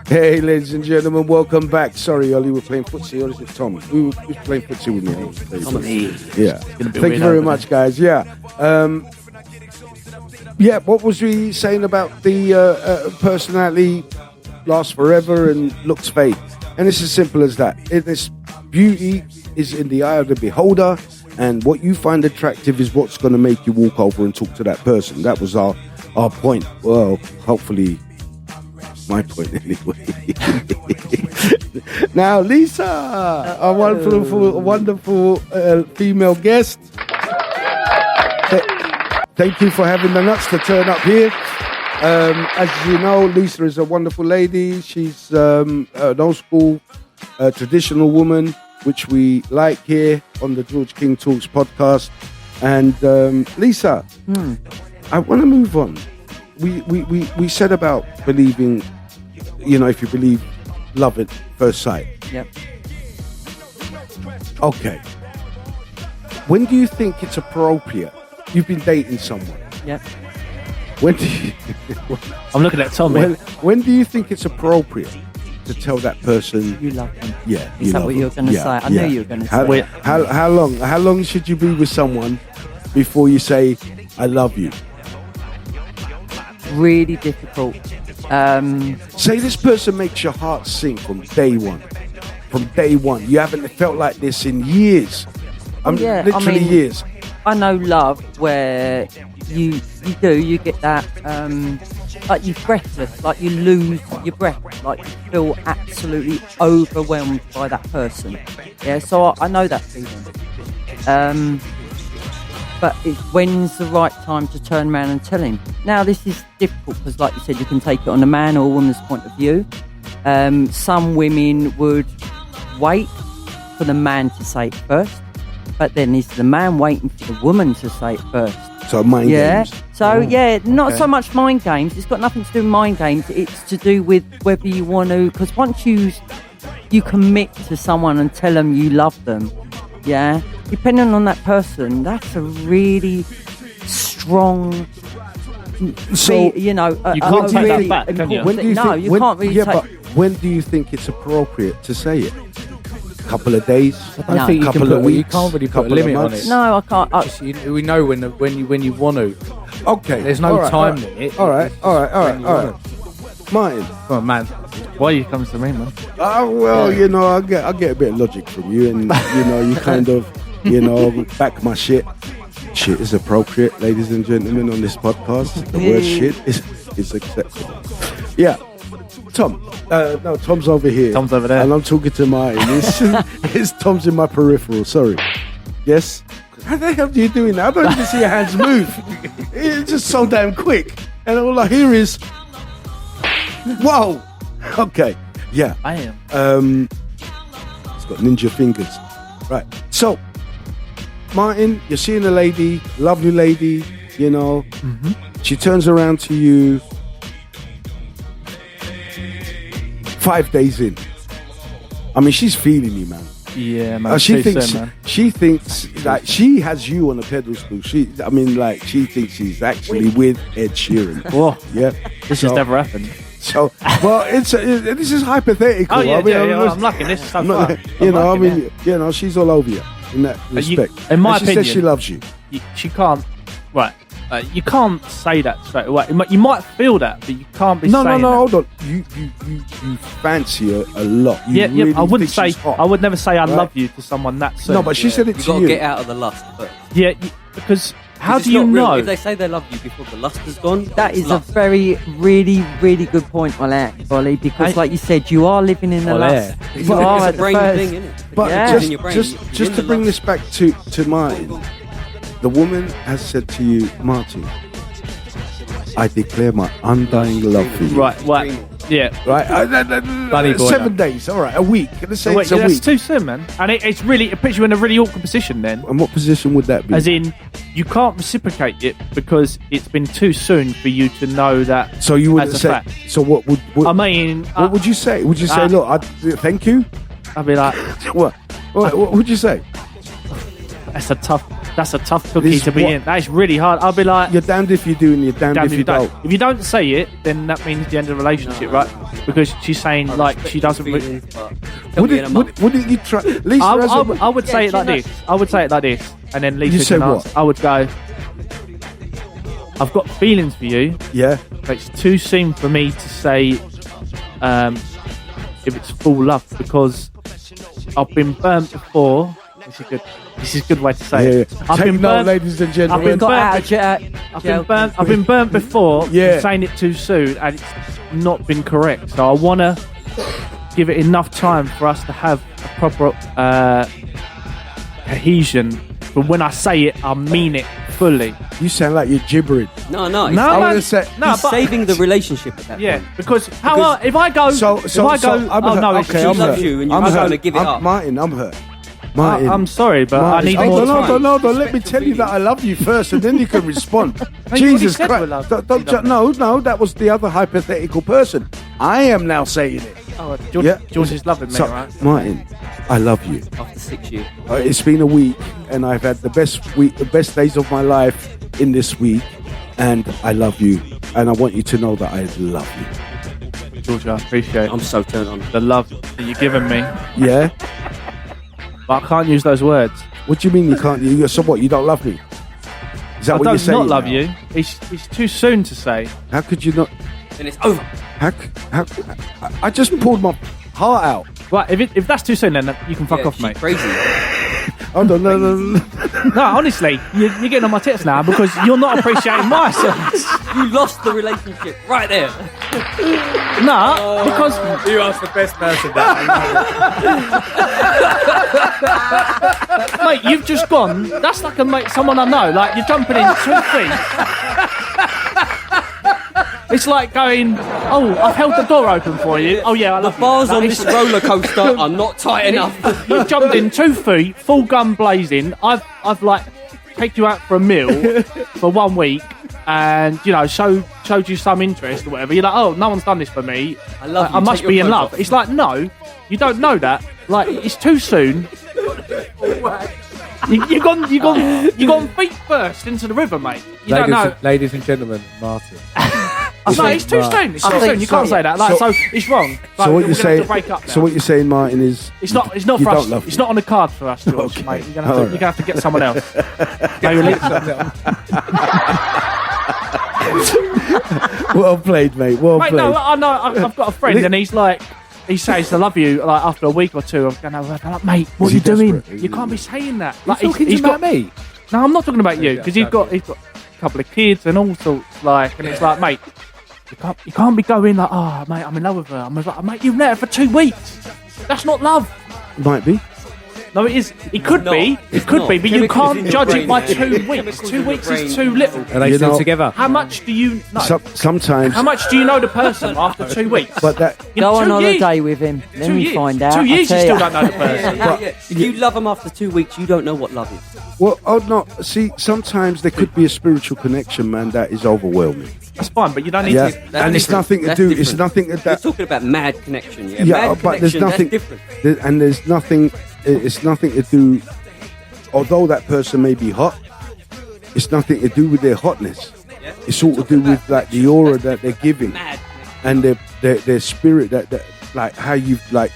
Hey, ladies and gentlemen, welcome back. Sorry, Ollie, we're playing footsie. Or is it Tom? Who's playing footsie with me? Yeah. Thank you very much, guys. Yeah. What was we saying about the personality lasts forever and looks fake? And it's as simple as that. This beauty is in the eye of the beholder, and what you find attractive is what's going to make you walk over and talk to that person. That was our point. Well, hopefully my point anyway. Now, Lisa, our wonderful female guest. Thank you for having the nuts to turn up here. As you know, Lisa is a wonderful lady. She's an old school, traditional woman, which we like here on the George King Talks podcast. And Lisa, I want to move on. We said about believing, if you believe love at first sight. Yep. Okay. When do you think it's appropriate? You've been dating someone. Yep. When do you, I'm looking at Tommy. when do you think it's appropriate to tell that person you love them? Yeah. Is that what you were going to say? I knew you were going to say. How long should you be with someone before you say I love you? Really difficult. Say this person makes your heart sink from day one. From day one. You haven't felt like this in years. Years. I know love where you get that, like you're breathless, like you lose your breath, like you feel absolutely overwhelmed by that person. Yeah, so I know that feeling. But when's the right time to turn around and tell him? Now, this is difficult because, like you said, you can take it on a man or a woman's point of view. Some women would wait for the man to say it first, but then is the man waiting for the woman to say it first? So mind games. So not so much mind games. It's got nothing to do with mind games. It's to do with whether you want to, because once you commit to someone and tell them you love them, depending on that person, that's a really strong. So you can't take really that back, can you? You can't really. But when do you think it's appropriate to say it? Couple of days. I don't think you can't really put a limit on it. No, I can't. We know when you want to. Okay. There's no time limit. All right. Martin. Come on, man. Why you come to me, man? I get a bit of logic from you, and you kind of, back my shit. Shit is appropriate, ladies and gentlemen, on this podcast. The word shit is acceptable. Yeah. Tom. No, Tom's over here. Tom's over there. And I'm talking to Martin. Tom's in my peripheral. Sorry. Yes? How the hell are you doing that? I don't even see your hands move. It's just so damn quick. And all I hear is, whoa. Okay. Yeah. I am. It's got ninja fingers. Right. So, Martin, you're seeing a lady, lovely lady, She turns around to you 5 days in. I mean, she's feeling you, man. Yeah, man. She thinks that she has you on a pedestal. She thinks she's actually with Ed Sheeran. Whoa. Yeah. This has never happened. So, this is hypothetical. Oh, yeah, I'm liking this so far. She's all over you in that respect. In my she opinion, says she loves you. She can't. Right. You can't say that straight away. You might feel that, but you can't be saying that. No, hold on. You fancy her a lot. I wouldn't say. I would never say I love you to someone that soon. No, but she said it to you. You've got to get out of the lust first. Yeah, because how do you know? If they say they love you before the lust has gone, that is a very, really, really good point, Ollie, because like you said, you are living in the lust. It's a brain thing, isn't it? But just to bring this back to Martin, the woman has said to you, Martin, I declare my undying love for you. Right. Yeah. Right. 7 days. All right. A week. Let's say it's a week. That's too soon, man. And it puts you in a really awkward position then. And what position would that be? As in, you can't reciprocate it because it's been too soon for you to know that. So you wouldn't say. Fact. So what would? What would you say? Would you say, look, thank you? I'd be like, What would you say? That's a tough cookie This to be what- in. That is really hard. I'll be like, You're damned if you do and you're damned damn if if you don't. If you don't say it, then that means the end of the relationship, right? Because she's saying like she doesn't. Wouldn't you try? Lisa, I would say it like this. I would say it like this, and then Lisa You say can what? answer. I would go. I've got feelings for you, yeah. but it's too soon for me to say if it's full love because I've been burnt before. This is a good way to say it. I've I've been been note, burnt. ladies and I've gentlemen. been Got out of jail. I've been burnt before. Yeah. For saying it too soon, and it's not been correct. So I want to give it enough time for us to have a proper cohesion. But when I say it, I mean it fully. You sound like you're gibbering. No, no. No, I man. would say. No, He's but saving the relationship at that yeah, point. because Because- if I go, So if I go, I'm oh hurt. no, it's Okay, she I'm loves hurt. you and you're I'm not hurt. gonna give it up. Martin, I'm hurt. Martin, I'm sorry, but Martin. I need Oh, more no, time. no, let me tell you that I love you first, and then you can respond. No, you already Jesus said Christ! we love- Don't you love me. no, that was the other hypothetical person. I am now saying it. Oh, George, Yeah. George is loving me, So, right? Martin, I love you. After 6 years. It's been a week, and I've had the best days of my life in this week, and I love you, and I want you to know that I love you. George, I appreciate I'm so turned on. the love that you're giving me, Yeah. but I can't use those words. What do you mean you can't? So what? You don't love me? Is that I what you're don't saying? not love now? you. It's too soon to say. How could you not? Then it's over. How? I just pulled my heart out. Right, if that's too soon, then you can fuck Yeah, off, she's mate. crazy. Oh no, no, no, no. No, honestly, you're getting on my tits now because you're not appreciating my service. You lost the relationship right there. No, because You are the best person. mate, you've just gone. That's like someone I know. Like you're jumping in 2 feet. It's like going, oh, I've held the door open for you. Oh yeah, I The love bars you. on Like, this roller coaster are not tight enough. You jumped in 2 feet, full gun blazing. I've like taken you out for a meal for 1 week, and you know showed you some interest or whatever. You're like, oh, no one's done this for me. I love you. I must Take be your in clothes love. off. It's like, no, you don't know that. Like it's too soon. You've gone feet first into the river, mate. You don't know. Ladies and gentlemen, Martin. No, it's too soon. It's too soon. You can't say that. Like, so it's wrong. Like, So what we're you're gonna saying? have to break up now. So what you're saying, Martin, is It's not you for us. don't love It's me. not on the card for us, George, Okay. mate. You're All gonna have to get someone else. Maybe Well played, mate. Well Mate, played. no, I know. I've got a friend, and he's like, he says, "I love you." Like after a week or two, I'm going, I'm like, "Mate, what Is are you he doing? desperate? You can't be saying that." Like, Talking he's about got me. No, I'm not talking about you Yeah, because he's got a couple of kids and all sorts. Like, and it's like, mate, you can't be going like, "Oh, mate, I'm in love with her." I'm like, "Mate, you've met her for 2 weeks. That's not love." Might be. No, it is. It could be. It could not. be, but you Chemicals in can't your judge brain, it by man. 2 weeks. Chemicals 2 in your weeks is brain. too little. Are they You still know- together? How much do you know? Sometimes, How much do you know the person after 2 weeks? but that In Go on 2 years. holiday with him. Then 2 you years. find out. 2 years, you I'll still tell don't know the person. Yeah. If you love them after 2 weeks, you don't know what love is. well, oh no. See, sometimes there could be a spiritual connection, man, that is overwhelming. That's fine, but you don't need Yeah, to. and it's different. nothing to That's do. It's different. nothing You're that. talking about mad connection, yeah? Yeah, Mad but there's connection, nothing. That's different. And there's nothing. It's nothing to do. Although that person may be hot, it's nothing to do with their hotness. It's all to do with like the aura that they're giving Mad. and their spirit that like how you've like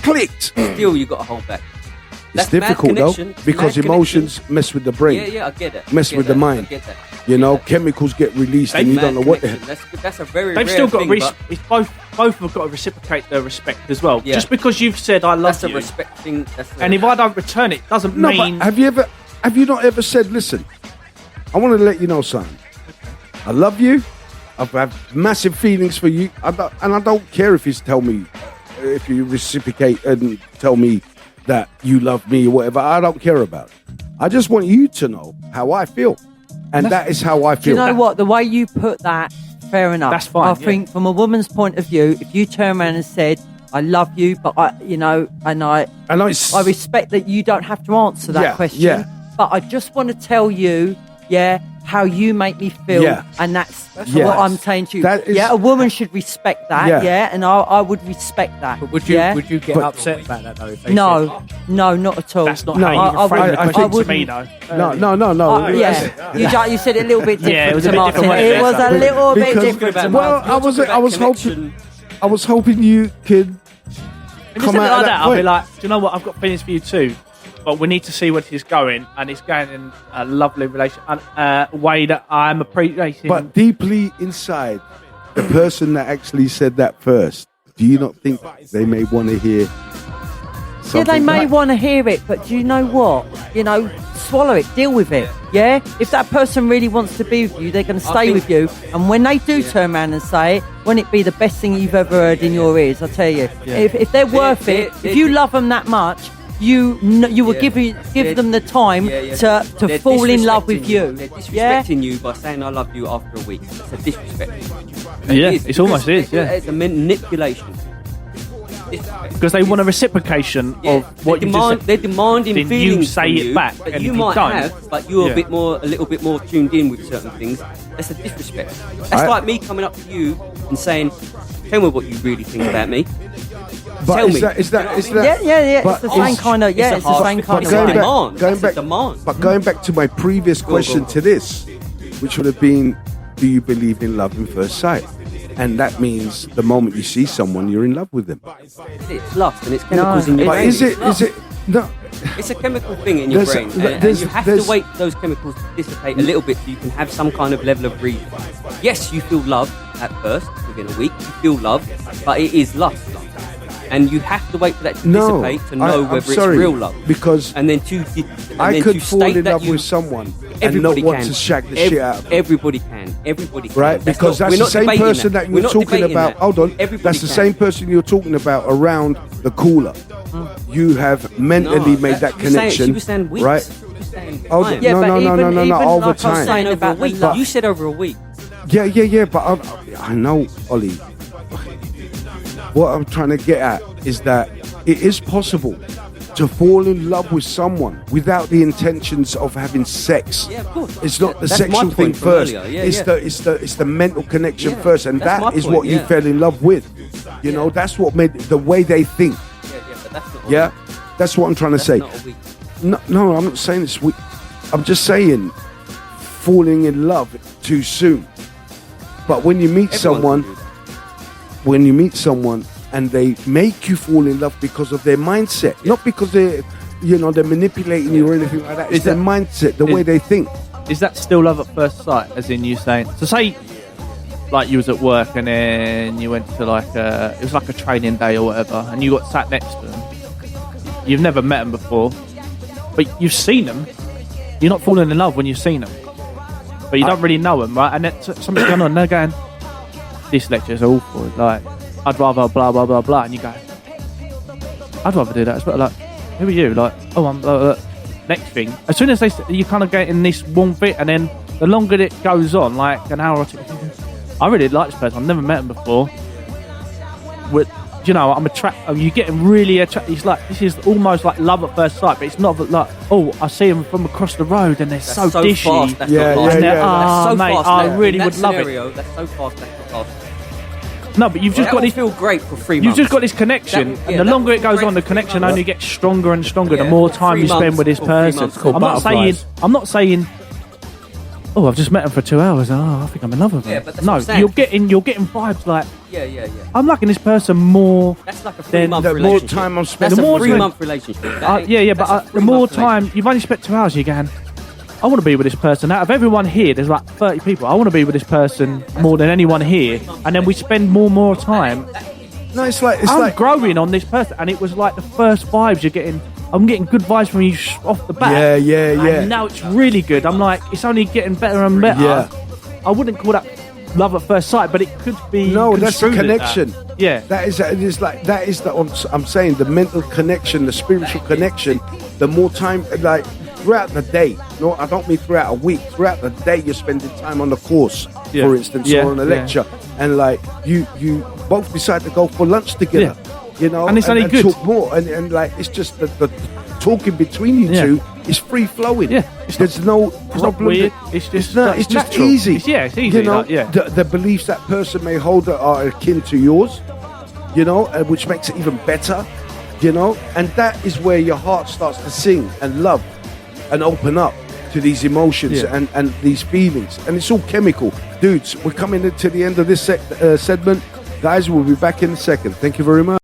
clicked. Still, you got to hold back. It's That's mad difficult though connection. because Mad emotions mess with the brain. Yeah, I get it. Mess I get with the that. mind. I get that. You know, Yeah. chemicals get released and They- you don't know what the Connection. hell. That's a very They've rare still got thing, to. but It's both have got to reciprocate their respect as well. Yeah. Just because you've said I love that's a you, respect thing. That's a, and if I don't return it, doesn't No, mean. but have you not ever said, listen, I want to let you know something. I love you. I have massive feelings for you. I don't care if if you reciprocate and tell me that you love me or whatever. I don't care about it. I just want you to know how I feel. And that is how I Do you feel. know what? The way you put that, fair enough. That's fine, I yeah. think from a woman's point of view, if you turn around and said, I love you, but I respect that you don't have to answer that Yeah, question. yeah. But I just want to tell you, how you make me feel, Yeah. and that's Yes. what I'm saying to you. That is- a woman should respect that, Yeah. and I would respect that. But would you yeah? would you get But- upset about that though? If they No, no, not at all. That's not No, how you I reframe the would- question I to me, though. No. Yeah, you said it a little bit different. Yeah, it was a to bit Martin. different, It yeah. was a little bit Because- different. To well, Martin. I was hoping you could If you come said it out like of that, I'll be point. like, do you know what? I've got feelings for you too, but we need to see where this is going, and it's going in a lovely relation, way that I'm appreciating. But deeply inside, the person that actually said that first, do you not think they may want to hear? Yeah, they something may like- want to hear it, but do you know what? Swallow it, deal with it. Yeah? If that person really wants to be with you, they're going to stay with you. And when they do turn around and say it, won't it be the best thing you've ever heard in your ears? I tell you. If they're worth it, if you love them that much, you will give them the time to They're fall in love with disrespecting you. They're Yeah? disrespecting you by saying I love you after a week. It's a disrespect. Yeah, is, it's almost because is, yeah. It's a manipulation. because they want a reciprocation of what you just said. They're demanding Then you feelings say from it you, back, but and you if you might don't- have, but you're Yeah. a little bit more tuned in with certain things. That's a disrespect. That's I- like me coming up to you and saying, "Tell me what you really think about me." But Tell is me. that Yeah. But It's the same kind of. Yeah, it's it's a the hard- same but kind it's of. a way. demand. going That's a back, demand. but going back to my previous question to this, which would have been, do you believe in love in first sight? And that means the moment you see someone, you're in love with them. It's lust and it's chemicals in your But brain. is it? No. It's a chemical thing in your There's- brain, and there's- you have there's- to wait for those chemicals to dissipate a little bit so you can have some kind of level of breathing. Yes, you feel love at first, within a week, you feel love, but it is lust. And you have to wait for that to No, dissipate to know I'm whether sorry, it's real love. because and then I could to fall state in that love you- with someone and everybody not want can. to shag the shit out of them. Everybody can. Everybody can. Right, because we're that's the not same debating person that We're you're not talking debating about. that. Hold on, Everybody that's the can. same person you're talking about around the cooler. You have mentally No, made that she was saying- connection, She was saying weeks. right? She was saying Oh, time. Yeah, but no, even over like I was time. saying Over a about the week. love. You said over a week. Yeah. But I know, Ollie. What I'm trying to get at is that it is possible to fall in love with someone without the intentions of having sex. Yeah, of course. It's not the That's sexual my thing point from first. earlier. Yeah, it's yeah. it's the mental connection Yeah, first, and that's that my is point, what you yeah. fell in love with. You know, that's what made the way they think. Yeah, but that's not a Yeah, week. that's what I'm trying to That's say. not a week. No, I'm not saying it's weak. I'm just saying falling in love too soon. But when you meet Everyone can do that. when you meet someone and they make you fall in love because of their mindset, not because they're manipulating you or anything like that. It's Is their that- mindset, the way they think. Is that still love at first sight? As in you saying, so say, like you was at work and then you went to it was like a training day or whatever, and you got sat next to them. You've never met them before, but you've seen them. You're not falling in love when you've seen them, but you don't really know them, right? And then something's going on, and they're going, "This lecture's awful. Like, I'd rather blah blah blah blah," and you go, "I'd rather do that." It's like, who are you? Like, oh, I'm next thing. As soon as you kind of get in this warm bit, and then the longer it goes on, like an hour or two, I really like this person. I've never met him before. I'm attracted. You're getting really attracted. It's like this is almost like love at first sight, but it's not like, oh, I see him from across the road and they're That's so so dishy. fast. That's Yeah, not yeah, fast. yeah. Ah, That's so mate, fast. I that- really in would that love it. scenario, That's so fast. That's not fast. No, but you've just That got will this. feel great for 3 You've months. just got this connection, That- and yeah, the that longer will it goes feel on, the great for connection 3 months. only gets stronger and stronger. Yeah, the more for time 3 you spend months with this or 3 person. months. Called I'm not saying. butterflies. I'm not saying. Oh, I've just met him for 2 hours. Oh, I think I'm in love with him. Yeah, but that's no, what I'm saying. you're getting vibes like Yeah. I'm liking this person more. That's like a Then 3-month The more relationship. time I'm That's spending, The a more time- 3-month relationship. That ain't- Yeah, that's but a the more 3-month time you've only spent 2 hours, you're going. I want to be with this person. Out of everyone here, there's like 30 people. I want to be with this person more than anyone here, and then we spend more time. no, it's like I'm growing on this person, and it was like the first vibes you're getting. I'm getting good vibes from you off the bat. yeah. And now it's really good. I'm like, it's only getting better and better. Yeah. I wouldn't call that love at first sight, but it could be. No, that's the construed as connection. that. Yeah. That is the I'm saying the mental connection, the spiritual connection. The more time, like throughout the day. No, I don't mean throughout a week. Throughout the day, you're spending time on the course, Yeah. for instance, Yeah, or on a yeah. lecture, and like you both decide to go for lunch together. You know, And it's only good. talk more, and like it's just the talking between you Yeah. two It's free flowing. Yeah, it's there's no problem. weird. It's just it's just natural. easy. It's easy. You know, like, yeah. the beliefs that person may hold are akin to yours. You know, which makes it even better. You know, and that is where your heart starts to sing and love and open up to these emotions and these feelings. And it's all chemical. Dudes, we're coming to the end of this segment. Guys, we'll be back in a second. Thank you very much.